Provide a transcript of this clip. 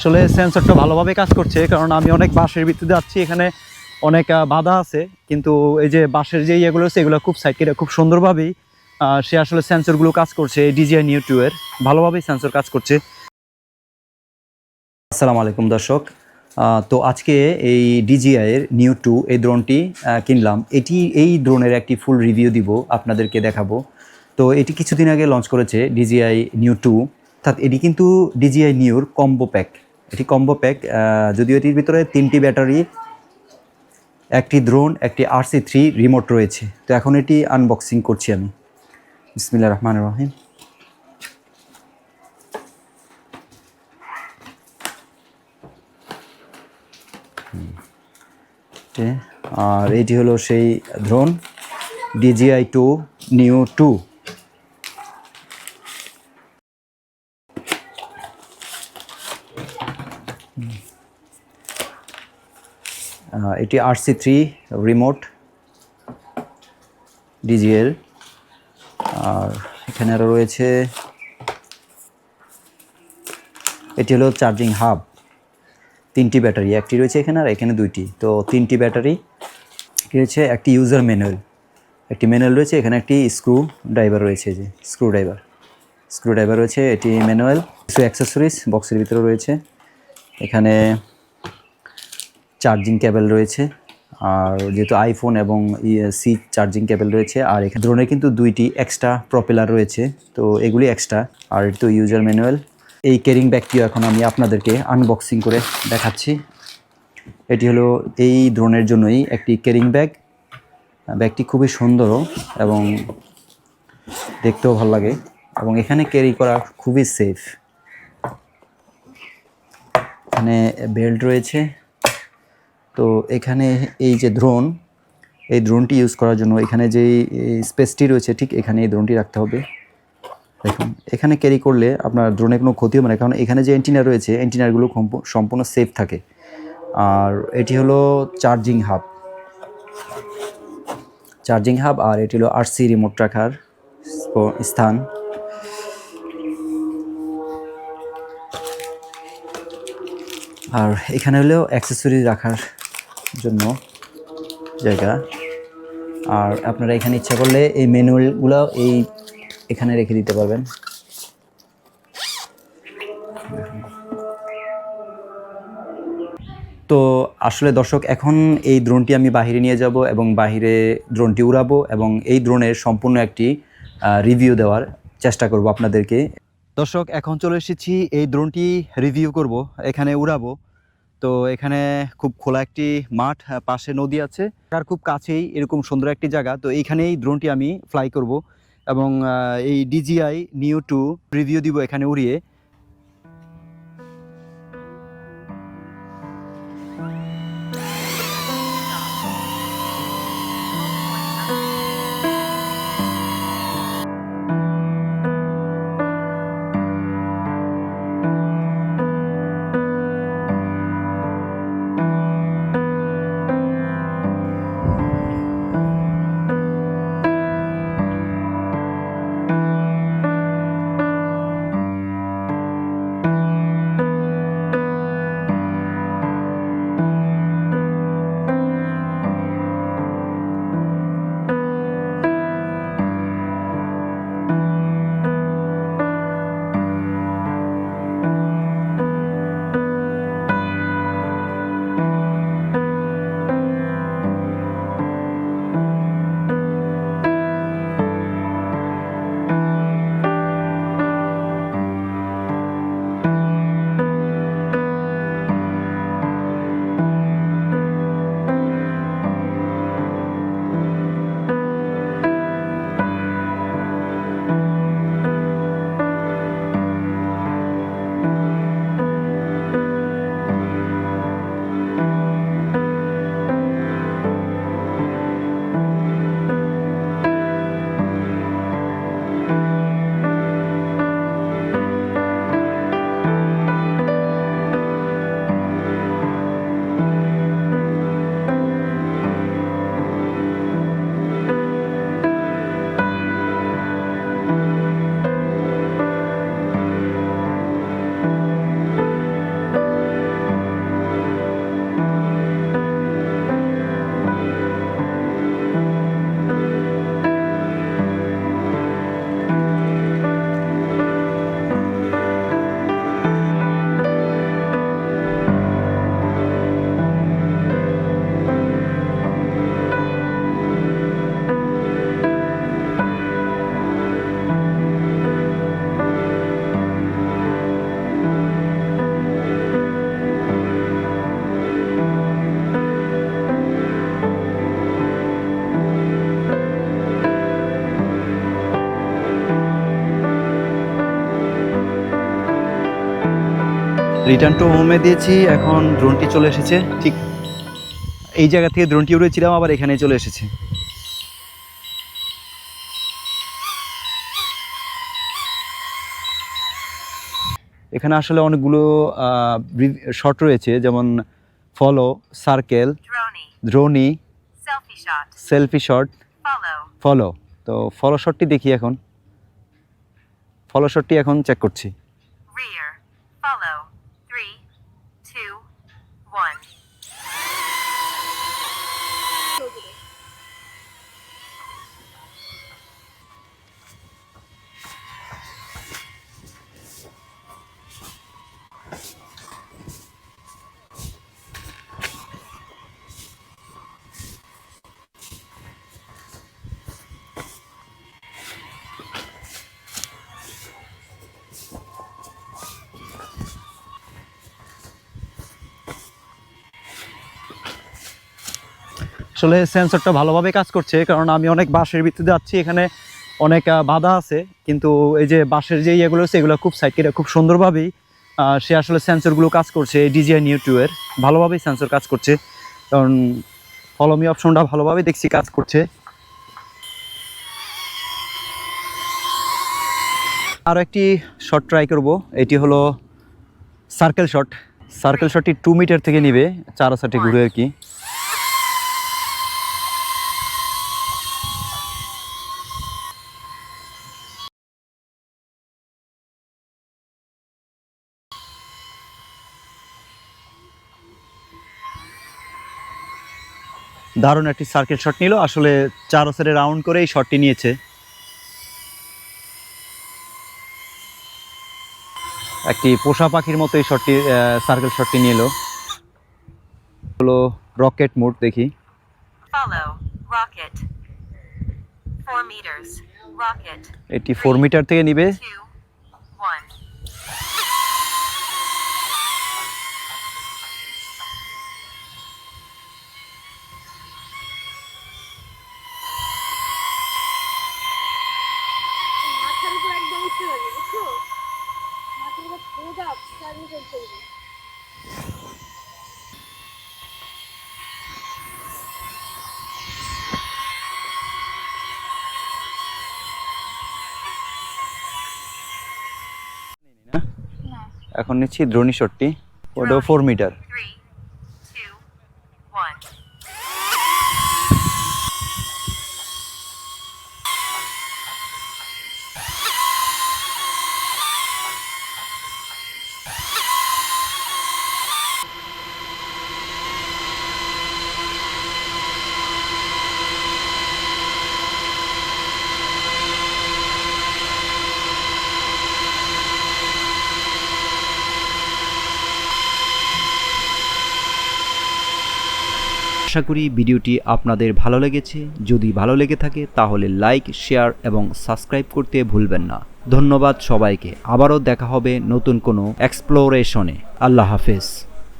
আসলে সেন্সরটা ভালোভাবে কাজ করছে, কারণ আমি অনেক বাঁশের ভিতরে যাচ্ছি, এখানে অনেক বাধা আছে, কিন্তু এই যে বাঁশের যে ইয়েগুলো আছে এগুলো খুব সাইড কেটে খুব সুন্দরভাবেই সে আসলে সেন্সরগুলো কাজ করছে। এই DJI Neo 2 এর ভালোভাবেই সেন্সর কাজ করছে। আসসালামু আলাইকুম দর্শক, তো আজকে এই DJI এর Neo 2 এই ড্রোনটি কিনলাম। এই ড্রোনের একটি ফুল রিভিউ দিব, আপনাদেরকে দেখাবো। তো এটি কিছুদিন আগে লঞ্চ করেছে DJI Neo 2, অর্থাৎ এটি কিন্তু DJI Neoর কম্বো প্যাক। এটি কম্বো প্যাক, যদিও এটির ভিতরে 3টি ব্যাটারি, একটি ড্রোন, একটি RC3 রিমোট রয়েছে। তো এখন এটি আনবক্সিং করছি আমি। বিসমিল্লাহির রহমানির রহিম। আর এটি হলো সেই ড্রোন DJI Neo 2। এটি RC3 রিমোট DJI-এর। আর এখানে আরও রয়েছে, এটি হলো চার্জিং হাব। 3টি ব্যাটারি, একটি রয়েছে এখানে আর এখানে 2টি, তো 3টি ব্যাটারি রয়েছে। একটি ইউজার ম্যানুয়াল, একটি ম্যানুয়াল রয়েছে। এখানে একটি স্ক্রু ড্রাইভার রয়েছে, যে স্ক্রু ড্রাইভার রয়েছে। এটি ম্যানুয়াল। কিছু অ্যাক্সেসরিজ বক্সের ভিতরে রয়েছে। এখানে চার্জিং কেবল রয়েছে, আর যেহেতু আইফোন এবং সি চার্জিং কেবল রয়েছে। আর এখানে ড্রোনে কিন্তু 2টি এক্সট্রা প্রপেলার রয়েছে, তো এগুলি এক্সট্রা। আর এটি তো ইউজার ম্যানুয়াল। এই ক্যারিং ব্যাগটিও এখন আমি আপনাদেরকে আনবক্সিং করে দেখাচ্ছি। এটি হলো এই ড্রোনের জন্যই একটি ক্যারিং ব্যাগ। ব্যাগটি খুবই সুন্দর এবং দেখতেও ভালো লাগে, এবং এখানে ক্যারি করা খুবই সেফ। এখানে বেল্ট রয়েছে। তো এখানে এই যে ড্রোন, এই ড্রোনটি ইউজ করার জন্য এখানে যেই স্পেসটি রয়েছে ঠিক এখানে এই ড্রোনটি রাখতে হবে। দেখুন, এখানে ক্যারি করলে আপনার ড্রোনে কোনো ক্ষতি হবে না, কারণ এখানে যে অ্যান্টিনা রয়েছে অ্যান্টিনারগুলো সম্পূর্ণ সেফ থাকে। আর এটি হলো চার্জিং হাব, আর এটি হলো RC রিমোট রাখার স্থান। আর এখানে হলো অ্যাক্সেসরি রাখার জন্য জায়গা। আর আপনারা এখানে ইচ্ছা করলে এই ম্যানুয়ালগুলো এখানে রেখে দিতে পারবেন। তো আসলে দর্শক, এখন এই ড্রোনটি আমি বাহিরে নিয়ে যাব এবং বাহিরে ড্রোনটি উড়াবো, এবং এই ড্রোনের সম্পূর্ণ একটি রিভিউ দেওয়ার চেষ্টা করব আপনাদেরকে। দর্শক, এখন চলে এসেছি এই ড্রোনটি রিভিউ করব, এখানে উড়াবো। তো এখানে খুব খোলা একটি মাঠ, পাশে নদী আছে, আর খুব কাছেই এরকম সুন্দর একটি জায়গা। তো এইখানেই ড্রোনটি আমি ফ্লাই করব, এবং এই DJI Neo 2 রিভিউ দিব এখানে উড়িয়ে। রিটার্ন টু হোমে দিয়েছি, এখন ড্রোনটি চলে এসেছে। ঠিক এই জায়গা থেকে ড্রোনটি উড়েছিলাম, আবার এখানে চলে এসেছে। এখানে আসলে অনেকগুলো শট রয়েছে, যেমন follow, circle, dronie, selfie shot, follow. তো ফলো শটটি দেখি, এখন ফলো শটটি এখন চেক করছি। আসলে সেন্সরটা ভালোভাবে কাজ করছে, কারণ আমি অনেক বাঁশের ভিতরে যাচ্ছি, এখানে অনেক বাধা আছে, কিন্তু এই যে বাঁশের যে ইয়েগুলো আছে এগুলো খুব সাইড কেটে খুব সুন্দরভাবেই সে আসলে সেন্সরগুলো কাজ করছে। DJI Neo 2 এর ভালোভাবেই সেন্সর কাজ করছে, কারণ ফলো মি অপশনটা ভালোভাবে দেখছি কাজ করছে। আরও একটি শট ট্রাই করব, এটি হলো সার্কেল শট। সার্কেল শটটি 2 মিটার থেকে নিবে, 4 সাইডে ঘুরে আর কি। দারুণ একটি সার্কেল শট নিল, আসলে 4 সাইডে রাউন্ড করে এই শটটি নিয়েছে। একটি পোষা পাখির মতো এই শটটি সার্কেল শটটি নিয়ে এলো। হলো রকেট মোড, দেখি। এটি 4 মিটার থেকে নিবে। এখন নিচ্ছি দ্রোণী শটটি, ওটাও 4 মিটার। আশা করি ভিডিওটি আপনাদের ভালো লেগেছে। যদি ভালো লেগে থাকে তাহলে লাইক, শেয়ার এবং সাবস্ক্রাইব করতে ভুলবেন না। ধন্যবাদ সবাইকে। আবারও দেখা হবে নতুন কোনো এক্সপ্লোরেশনে। আল্লাহ হাফেজ।